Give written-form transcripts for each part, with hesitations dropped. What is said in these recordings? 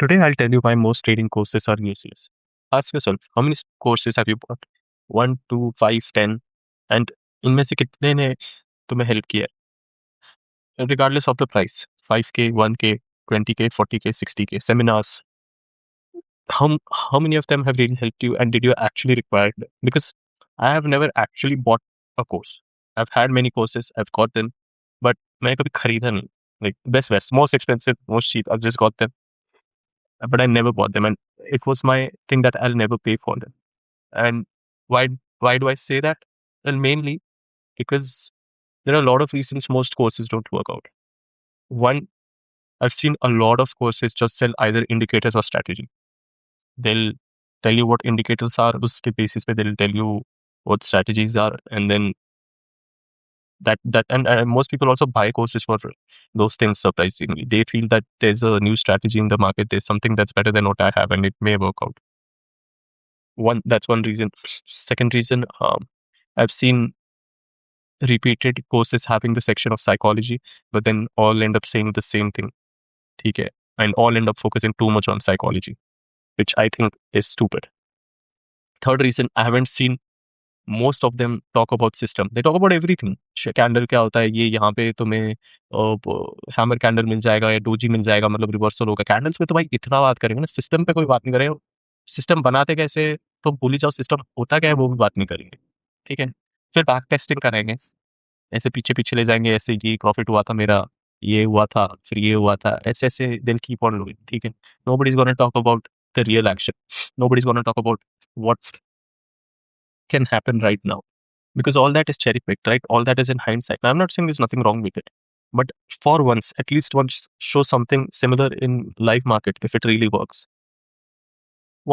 Today, I'll tell you why most trading courses are useless. Ask yourself, how many courses have you bought? 1, 2, 5, 10? And इनमें से कितने ने तुम्हें help किया है? Regardless of the price, 5K, 1K, 20K, 40K, 60K, seminars. How many of them have really helped you and did you actually require it? Because I have never actually bought a course. I've had many courses, I've got them, but मैंने कभी खरीदा नहीं. Like best, most expensive, most cheap. I've just got them, but I never bought them, and it was my thing that I'll never pay for them. And why why do I say that? Well, mainly because there are a lot of reasons most courses don't work out. One, I've seen a lot of courses just sell either indicators or strategy. They'll tell you what indicators are, uske basis pe they'll tell you what strategies are, and then and most people also buy courses for those things. Surprisingly, they feel that there's a new strategy in the market, there's something that's better than what I have, and it may work out. That's one reason. Second reason, I've seen repeated courses having the section of psychology, but then all end up saying the same thing. Okay, and all end up focusing too much on psychology, which I think is stupid. Third reason, I haven't seen most of them talk about system. They talk about everything. Candle क्या होता है, ये यहाँ पे तुम्हें hammer candle मिल जाएगा या doji मिल जाएगा, मतलब रिवर्सल होगा. कैंडल्स पे तो भाई इतना बात करेंगे ना, सिस्टम पे कोई बात नहीं करेंगे. सिस्टम बनाते कैसे, तो भूल ही जाओ. सिस्टम होता क्या है वो भी बात नहीं करेंगे. ठीक है, फिर बैक टेस्टिंग करेंगे, ऐसे पीछे पीछे ले जाएंगे, ऐसे ये प्रॉफिट हुआ था मेरा, ये हुआ था, फिर ये हुआ था, ऐसे ऐसे दिल कीप ऑन डूइंग. ठीक है, nobody is gonna talk about the real action. Nobody is gonna talk about what can happen right now, because all that is cherry picked, right? All that is in hindsight. Now, I'm not saying there's nothing wrong with it, but for once, at least once, show something similar in live market if it really works.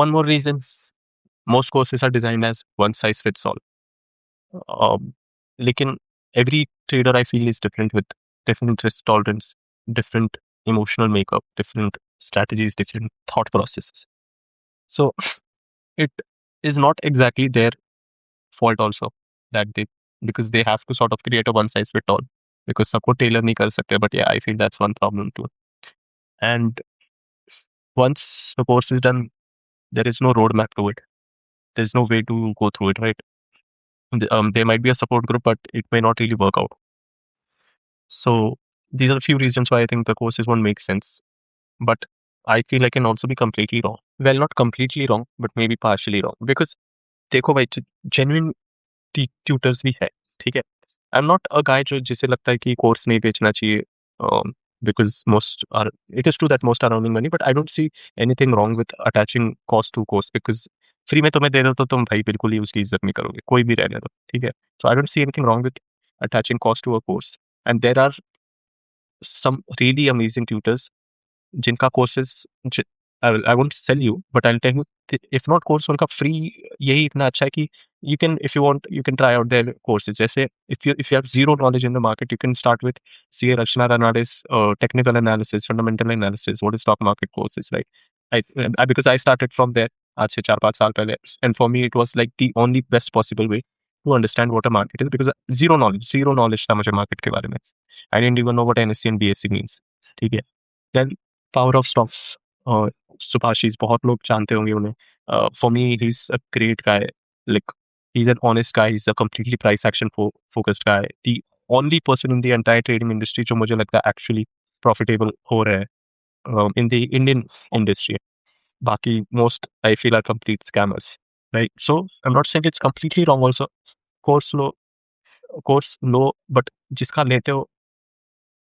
One more reason, most courses are designed as one size fits all. Lekin every trader I feel is different, with different risk tolerance, different emotional makeup, different strategies, different thought processes. So it is not exactly their fault also that because they have to sort of create a one size fit all, because सबको tailor नहीं कर सकते. But yeah, I feel that's one problem too. And once the course is done, there is no roadmap to it. There's no way to go through it, right? There might be a support group, but it may not really work out. So these are a few reasons why I think the courses won't make sense. But I feel I can also be completely wrong. Well, not completely wrong, but maybe partially wrong. Because देखो भाई, genuine tutors भी है, ठीक है. आई am not a गाय जो जिसे लगता है कि कोर्स नहीं बेचना चाहिए, because most are, it is true that most are earning money, but I don't see anything wrong with attaching cost to course, because free में तुम्हें दे दो तो तुम भाई बिल्कुल ही उसकी इज्जत नहीं करोगे, कोई भी रहने दो. ठीक है, so I don't see anything wrong with attaching cost to a course. And there are some really amazing tutors जिनका courses, I won't sell you, but I'll tell you, if not course, उनका free यही इतना अच्छा है कि you can, if you want, you can try out their courses. जैसे if you have zero knowledge in the market, you can start with CA Rachna Ranades technical analysis, fundamental analysis, what is stock market courses, right? Because I started from there आज से 4-5 साल पहले, and for me it was like the only best possible way to understand what a market is, because zero knowledge था मुझे market के बारे में. I didn't even know what NSE and BSE means. ठीक है, then पावर ऑफ स्टॉक्स, और सुभाषीज, बहुत लोग जानते होंगे उन्हें. For me he is a great guy. Like he is an honest guy, he is a completely price action focused guy. The only person in the entire trading industry जो मुझे लगता है एक्चुअली प्रॉफिटेबल हो रहा है in the Indian industry. बाकी most I feel are complete scammers, right? So I am not saying it's completely wrong also. Course लो, but जिसका लेते हो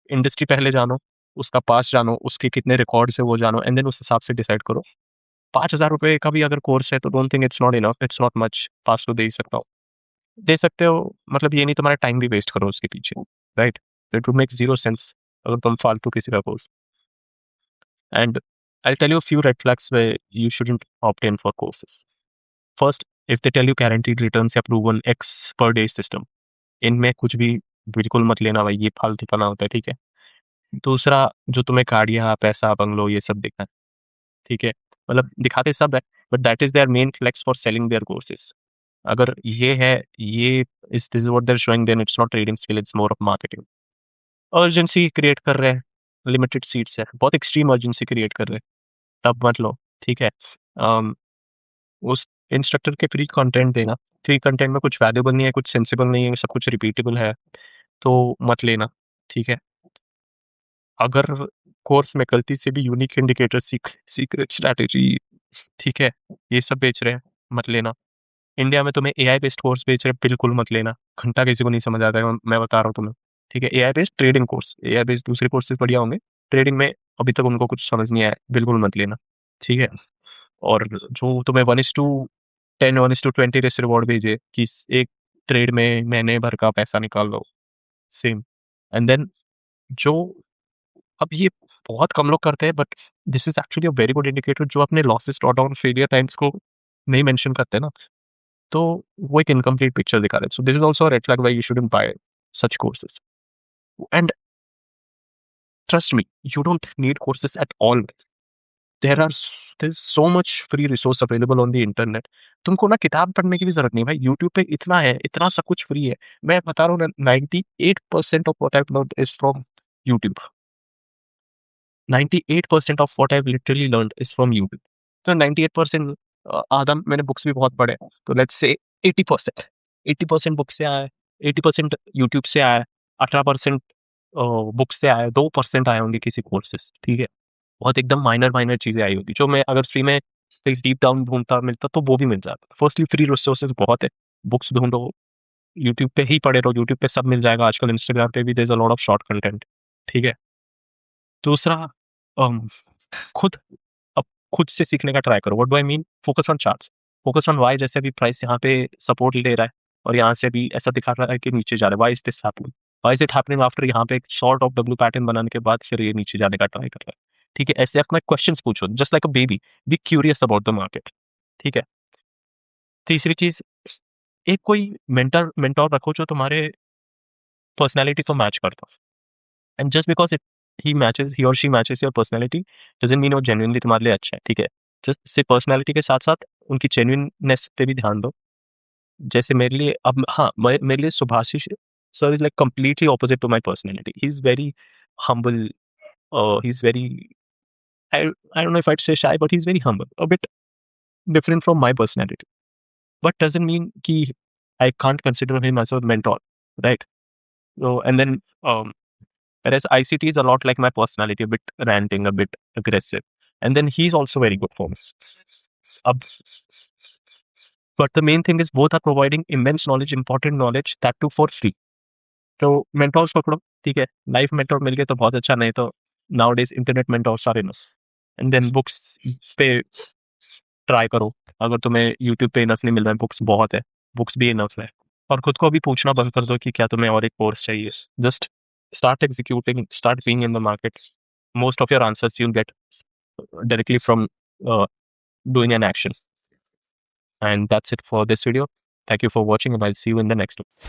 इंडस्ट्री पहले जानो, उसका पास जानो, उसके कितने रिकॉर्ड्स है वो जानो, एंड देन उस हिसाब से डिसाइड करो. 5,000 रुपए का भी अगर कोर्स है तो don't think it's not enough, it's not much. पास तो दे ही सकता हूँ, दे सकते हो, मतलब ये नहीं तुम्हारा टाइम भी वेस्ट करो उसके पीछे, right? It would make zero sense अगर तुम फालतू किसी का course. And I tell you few red flags way you shouldn't opt in for courses. First, if they tell you guaranteed returns या proven X per day system, इनमें कुछ भी बिल्कुल मत लेना भाई, ये फालतू पना होता है. ठीक है, दूसरा, जो तुम्हें गाड़ियाँ, पैसा, बंगलो, ये सब दिखा है, ठीक है, मतलब दिखाते सब है, but that is their main flex for selling their courses. अगर ये है, ये is this what they are showing, then it's not trading skill, it's more of marketing. Urgency create कर रहे हैं, लिमिटेड सीट्स है, बहुत एक्सट्रीम अर्जेंसी क्रिएट कर रहे हैं, तब मत लो, ठीक है। उस इंस्ट्रक्टर के फ्री कंटेंट देना, फ्री कंटेंट में कुछ वैल्यूबल नहीं है, कुछ सेंसिबल नहीं है, सब कुछ रिपीटेबल है, तो मत लेना, ठीक है। अगर कोर्स में गलती से भी यूनिक इंडिकेटर, सीक्रेट स्ट्रैटेजी, ठीक है, ये सब बेच रहे हैं, मत लेना। इंडिया में तुम्हें एआई बेस्ड कोर्स बेच रहे हैं, बिल्कुल मत लेना। घंटा किसी को नहीं समझ आता है, मैं बता रहा हूँ तुम्हें, ठीक है। AI based trading course, AI based दूसरे कोर्सेज बढ़िया होंगे, ट्रेडिंग में अभी तक उनको कुछ समझ नहीं आया, बिल्कुल मत लेना, ठीक है। और जो तुम्हें 1:10 1:20 रिस्क रिवॉर्ड भेजे कि एक ट्रेड में महीने भर का पैसा निकाल लो, सेम। एंड देन जो, अब ये बहुत कम लोग करते हैं, but this is actually a very good indicator, जो अपने लॉसेस, ड्रॉडाउन, फेलियर टाइम्स को नहीं मेंशन करते ना, तो वो एक इनकम्प्लीट पिक्चर दिखा रहे हैं। So this is also a red flag why you shouldn't buy such courses. And trust me, you don't need courses at all. There is so much free resource available on the internet. तुमको ना किताब पढ़ने की भी जरूरत नहीं भाई, YouTube पे इतना है, इतना सब कुछ फ्री है। मैं बता रहा हूँ ना, 98% of what I learn is from YouTube. 98% of what I literally learn is from YouTube. तो 98%, आधा मैंने बुक्स भी बहुत पढ़े, तो लेट्स से 80%, 80% बुक से आया है, 80% यूट्यूब से आया है, 18% बुक से आया है, 2% आए होंगे किसी कोर्सेज, ठीक है। बहुत एकदम माइनर माइनर चीजें आई होगी, जो मैं अगर फ्री में डीप डाउन ढूंढता मिलता तो वो भी मिल जाता। फर्स्टली फ्री रिसोर्सेज बहुत है, बुक्स ढूंढो, यूट्यूब पे ही पढ़े रहो, यूट्यूब पे सब मिल जाएगा आजकल, इंस्टाग्राम पे भी there is a lot of short content, ठीक है। दूसरा, अम, खुद अब खुद से सीखने का ट्राई करो। What do I mean? Focus on charts, focus on why. जैसे अभी प्राइस यहाँ पे सपोर्ट ले रहा है और यहाँ से भी ऐसा दिखा रहा है कि नीचे जा रहा है, why is this happening, why is it happening after यहाँ पे एक शॉर्ट ऑफ डब्ल्यू पैटर्न बनाने के बाद फिर ये नीचे जाने का ट्राई कर रहा है, ठीक है। ऐसे अपना क्वेश्चंस पूछो, just like a baby, be curious about the market, ठीक है। तीसरी चीज, एक कोई मेंटर मेंटोर रखो जो तुम्हारे पर्सनैलिटी को मैच करता हो। And just because it he और she matches your personality doesn't mean वो जेन्युइनली तुम्हारे लिए अच्छा है, ठीक है। जस्ट से पर्सनैलिटी के साथ साथ उनकी जेन्युइननेस पे भी ध्यान दो। जैसे मेरे लिए, अब हाँ, मेरे लिए Subhashish sir is like completely opposite to my personality. He is very humble, he's very, I don't know if I'd say shy, but he's very humble, a bit different from my personality, but doesn't mean ki I can't consider him as a mentor, right? So and then whereas ICT is a lot like my personality, a bit ranting, a bit aggressive, and then he's also very good for me. Ab, but the main thing is both are providing immense knowledge, important knowledge, that too for free. तो mentors पकड़ो, ठीक है। Life mentor मिल गए तो बहुत अच्छा, नहीं तो nowadays internet mentors are enough. And then books पे ट्राई करो, अगर तुम्हें यूट्यूब पे इनफ नहीं मिल रहा है, बुक्स बहुत है, बुक्स भी इनफ है। और खुद को अभी पूछना बंद कर दो कि क्या तुम्हें और एक कोर्स चाहिए। Just start executing, start being in the market. Most of your answers you'll get directly from doing an action. And that's it for this video. Thank you for watching, and I'll see you in the next one.